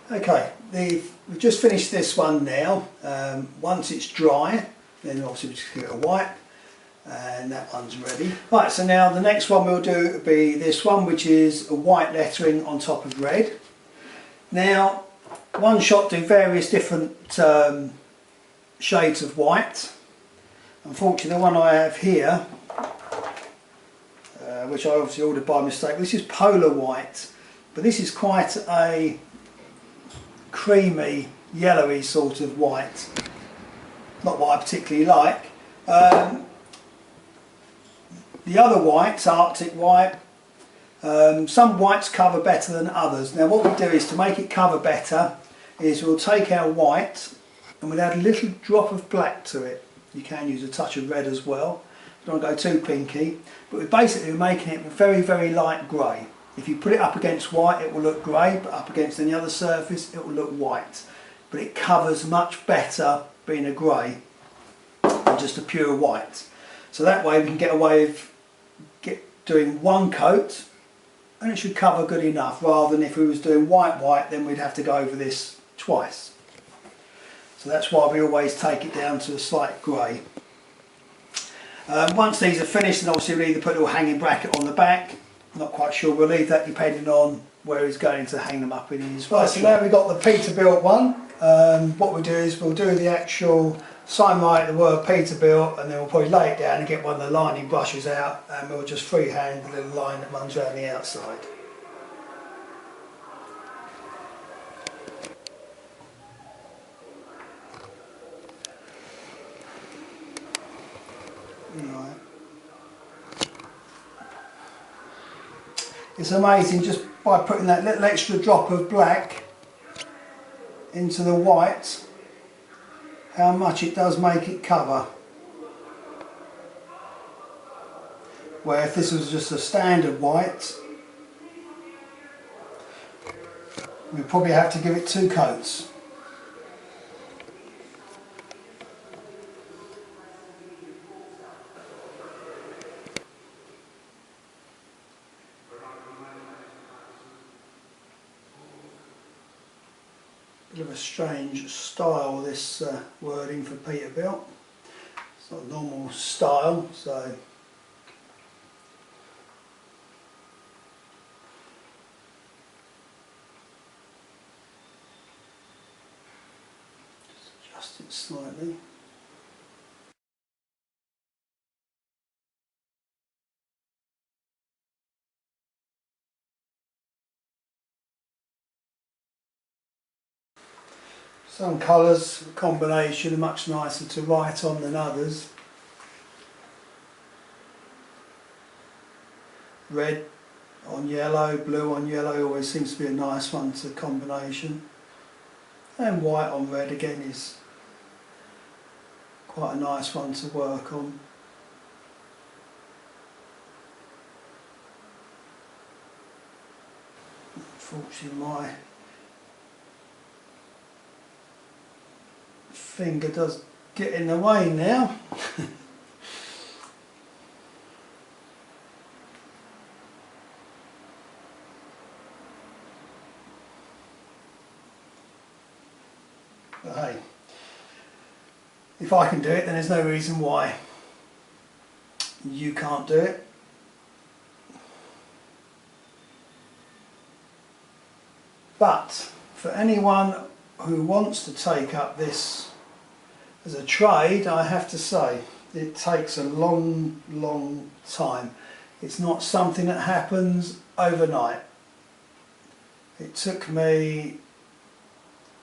Okay, we've just finished this one now. Once it's dry, then obviously we just give it a wipe, and that one's ready. Right, so now the next one we'll do will be this one, which is a white lettering on top of red. Now, One Shot do various different shades of white. Unfortunately, the one I have here, which I obviously ordered by mistake, this is Polar White, but this is quite a creamy, yellowy sort of white. Not what I particularly like. The other whites, Arctic White, some whites cover better than others. Now what we do is, to make it cover better, is we'll take our white and we'll add a little drop of black to it. You can use a touch of red as well. Don't want to go too pinky, but we're basically making it very, very light grey. If you put it up against white, it will look grey, but up against any other surface, it will look white. But it covers much better being a grey than just a pure white. So that way we can get away with doing one coat, and it should cover good enough, rather than if we was doing white, then we'd have to go over this twice. So that's why we always take it down to a slight grey. Once these are finished, then obviously we'll either put a little hanging bracket on the back. I'm not quite sure, we'll leave that depending on where he's going to hang them up in his workshop. Right, so now we've got the Peterbilt one. What we'll do is we'll do the actual sign write the word Peterbilt, and then we'll probably lay it down and get one of the lining brushes out, and we'll just freehand the little line that runs around the outside. Right. It's amazing, just by putting that little extra drop of black into the white, how much it does make it cover. Where if this was just a standard white, we'd probably have to give it 2 coats. Bit of a strange style, this wording for Peterbilt. It's not a normal style, so just adjust it slightly. Some colours, combination, are much nicer to write on than others. Red on yellow, blue on yellow always seems to be a nice one to combination. And white on red again is quite a nice one to work on. Unfortunately my finger does get in the way now. But hey, if I can do it, then there's no reason why you can't do it. But for anyone who wants to take up this as a trade, I have to say it takes a long, long time. It's not something that happens overnight. It took me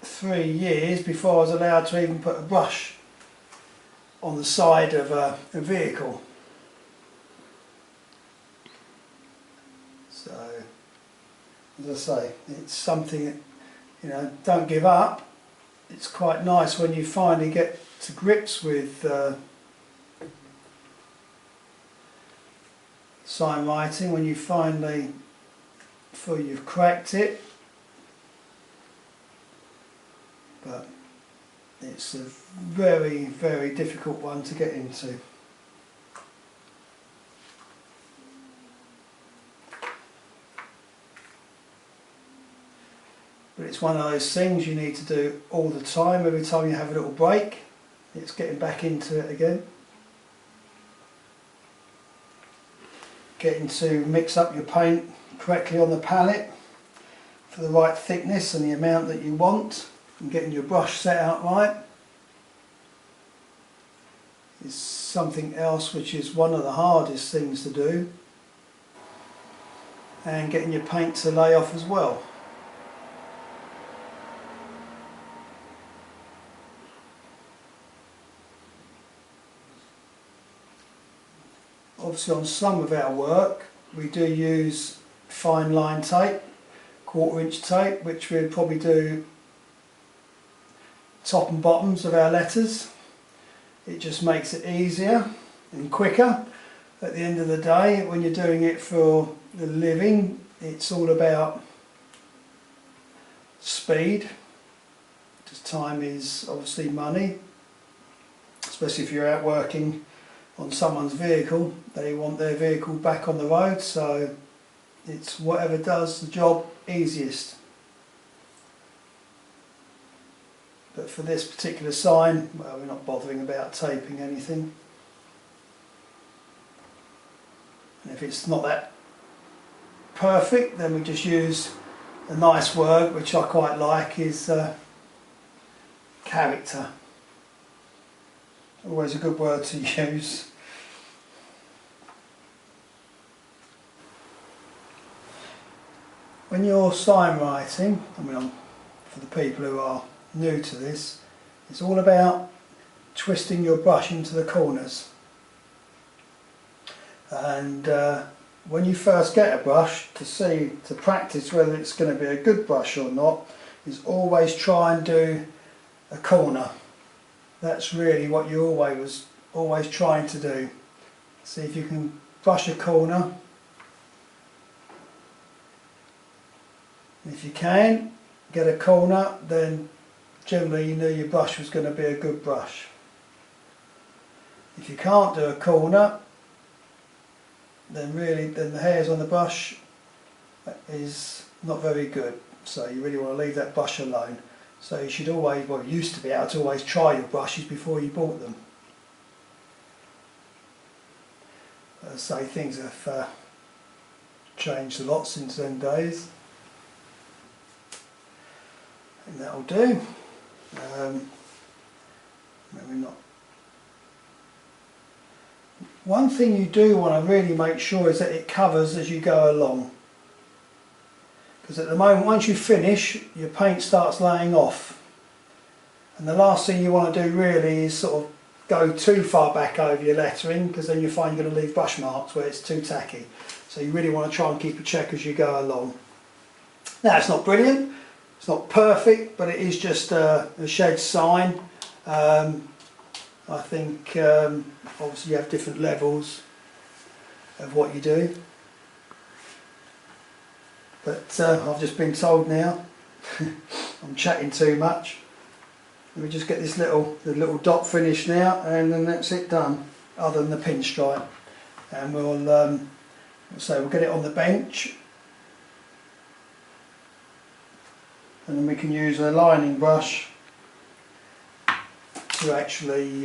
3 years before I was allowed to even put a brush on the side of a vehicle. So, as I say, it's something that, you know, don't give up. It's quite nice when you finally get to grips with sign writing, when you finally feel you've cracked it. But it's a very, very difficult one to get into. But it's one of those things you need to do all the time. Every time you have a little break, it's getting back into it again. Getting to mix up your paint correctly on the palette for the right thickness and the amount that you want, and getting your brush set out right is something else which is one of the hardest things to do, and getting your paint to lay off as well. Obviously on some of our work we do use fine line tape, 1/4 inch tape, which we'd probably do top and bottoms of our letters. It just makes it easier and quicker. At the end of the day, when you're doing it for the living, it's all about speed, because time is obviously money, especially if you're out working on someone's vehicle. They want their vehicle back on the road, so it's whatever does the job easiest. But for this particular sign, well, we're not bothering about taping anything. And if it's not that perfect, then we just use a nice word which I quite like, is character. Always a good word to use. When you're sign writing, for the people who are new to this, it's all about twisting your brush into the corners. And when you first get a brush, to practice whether it's going to be a good brush or not, is always try and do a corner. That's really what you're always trying to do. See if you can brush a corner. And if you can get a corner, then generally you knew your brush was going to be a good brush. If you can't do a corner, then the hairs on the brush is not very good. So you really want to leave that brush alone. So you should always, well, you used to be able to always try your brushes before you bought them. As I say, things have changed a lot since them days. And that'll do. Maybe not. One thing you do want to really make sure is that it covers as you go along. Because at the moment, once you finish, your paint starts laying off. And the last thing you want to do really is sort of go too far back over your lettering, because then you find you're going to leave brush marks where it's too tacky. So you really want to try and keep a check as you go along. Now, it's not brilliant, it's not perfect, but it is just a shed sign. I think obviously you have different levels of what you do. But I've just been told now I'm chatting too much. We just get this the little dot finished now, and then that's it done, other than the pinstripe. And we'll get it on the bench, and then we can use a lining brush to actually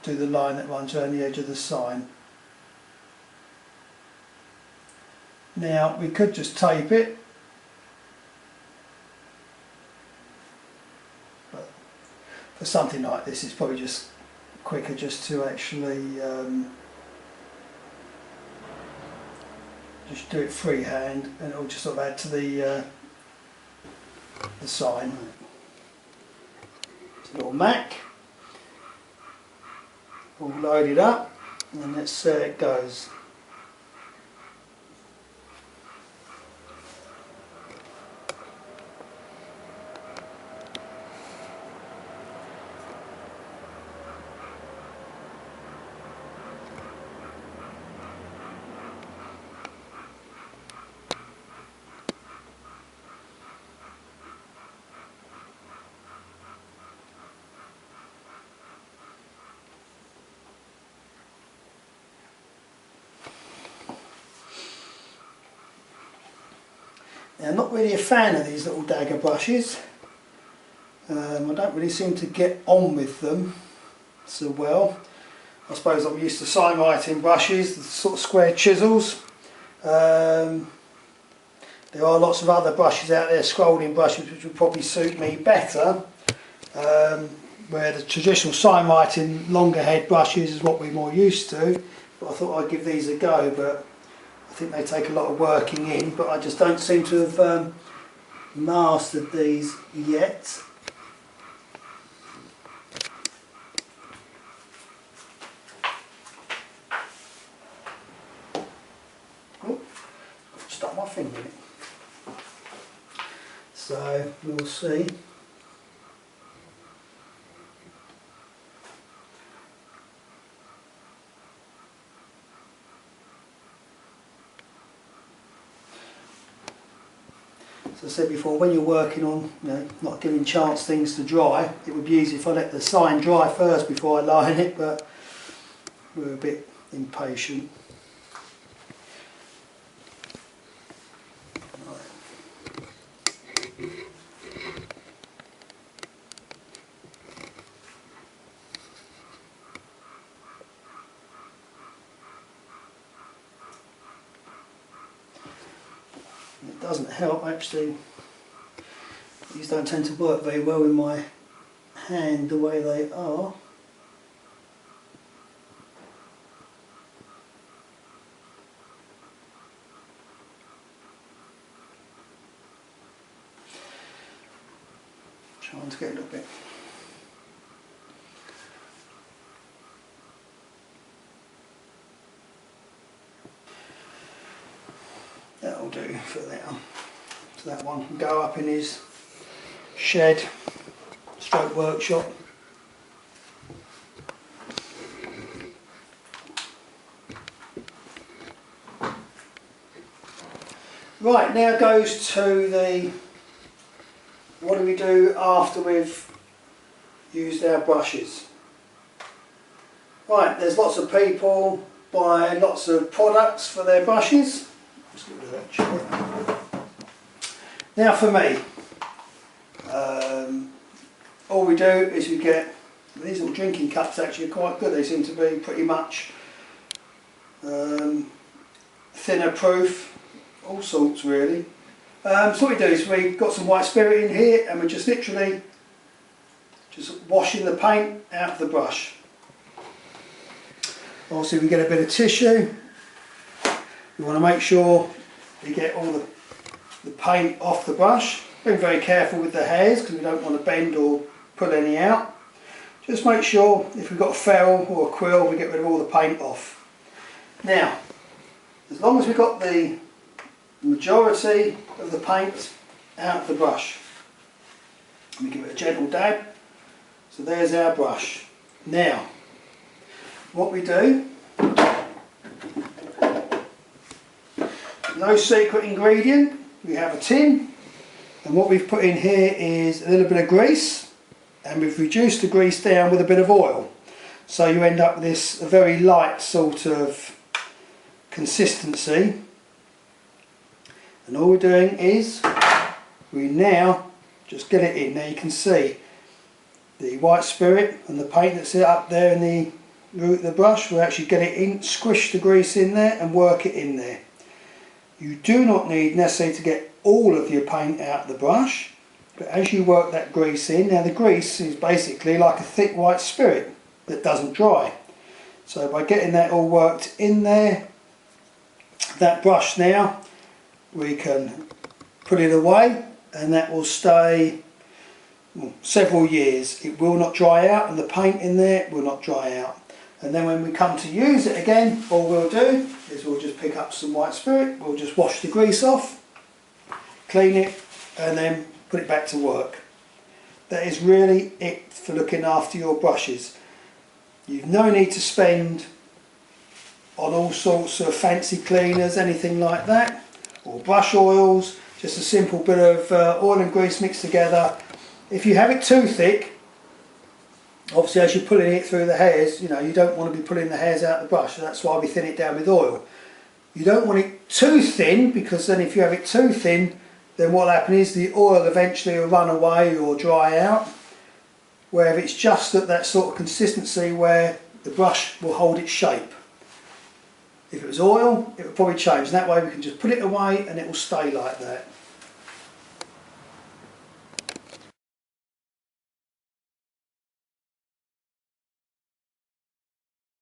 do the line that runs around the edge of the sign. Now we could just tape it, but for something like this it's probably just quicker just to actually just do it freehand, and it'll just sort of add to the sign. It's a little Mac, all loaded up, and that's there it goes. Now, I'm not really a fan of these little dagger brushes. I don't really seem to get on with them so well. I suppose I'm used to signwriting brushes, the sort of square chisels. There are lots of other brushes out there, scrolling brushes, which would probably suit me better. Where the traditional signwriting longer head brushes is what we're more used to. But I thought I'd give these a go, but I think they take a lot of working in, but I just don't seem to have mastered these yet. Oh, stuck my finger in it. So we'll see. As I said before, when you're working on, not giving chance things to dry, it would be easy if I let the sign dry first before I line it, but we're a bit impatient. It doesn't help actually, these don't tend to work very well in my hand the way they are. Trying to get a little bit. That'll do for now. So that one can go up in his shed, stroke workshop. Right, now goes to the, what do we do after we've used our brushes? Right, there's lots of people buy lots of products for their brushes. Let's get rid of that chair. Now for me, all we do is we get, these little drinking cups actually are quite good, they seem to be pretty much thinner proof, all sorts really. So what we do is we've got some white spirit in here and we're just literally just washing the paint out of the brush. Obviously we get a bit of tissue. We want to make sure we get all the paint off the brush. Being very careful with the hairs because we don't want to bend or pull any out. Just make sure if we've got a ferrule or a quill we get rid of all the paint off. Now, as long as we've got the majority of the paint out of the brush, we give it a gentle dab. So there's our brush. Now, what we do, no secret ingredient, we have a tin, and what we've put in here is a little bit of grease, and we've reduced the grease down with a bit of oil. So you end up with this very light sort of consistency. And all we're doing is we now just get it in. Now you can see the white spirit and the paint that's up there in the root of the brush. We'll actually get it in, squish the grease in there and work it in there. You do not need necessarily to get all of your paint out of the brush, but as you work that grease in, now the grease is basically like a thick white spirit that doesn't dry. So by getting that all worked in there, that brush now, we can put it away and that will stay several years. It will not dry out and the paint in there will not dry out. And then when we come to use it again, all we'll do is we'll just pick up some white spirit, we'll just wash the grease off, clean it and then put it back to work. That is really it for looking after your brushes. You've no need to spend on all sorts of fancy cleaners, anything like that, or brush oils, just a simple bit of oil and grease mixed together. If you have it too thick, obviously as you're pulling it through the hairs, you don't want to be pulling the hairs out of the brush, so that's why we thin it down with oil. You don't want it too thin, because then if you have it too thin, then what will happen is the oil eventually will run away or dry out. Where if it's just at that sort of consistency where the brush will hold its shape. If it was oil, it would probably change, and that way we can just put it away and it will stay like that.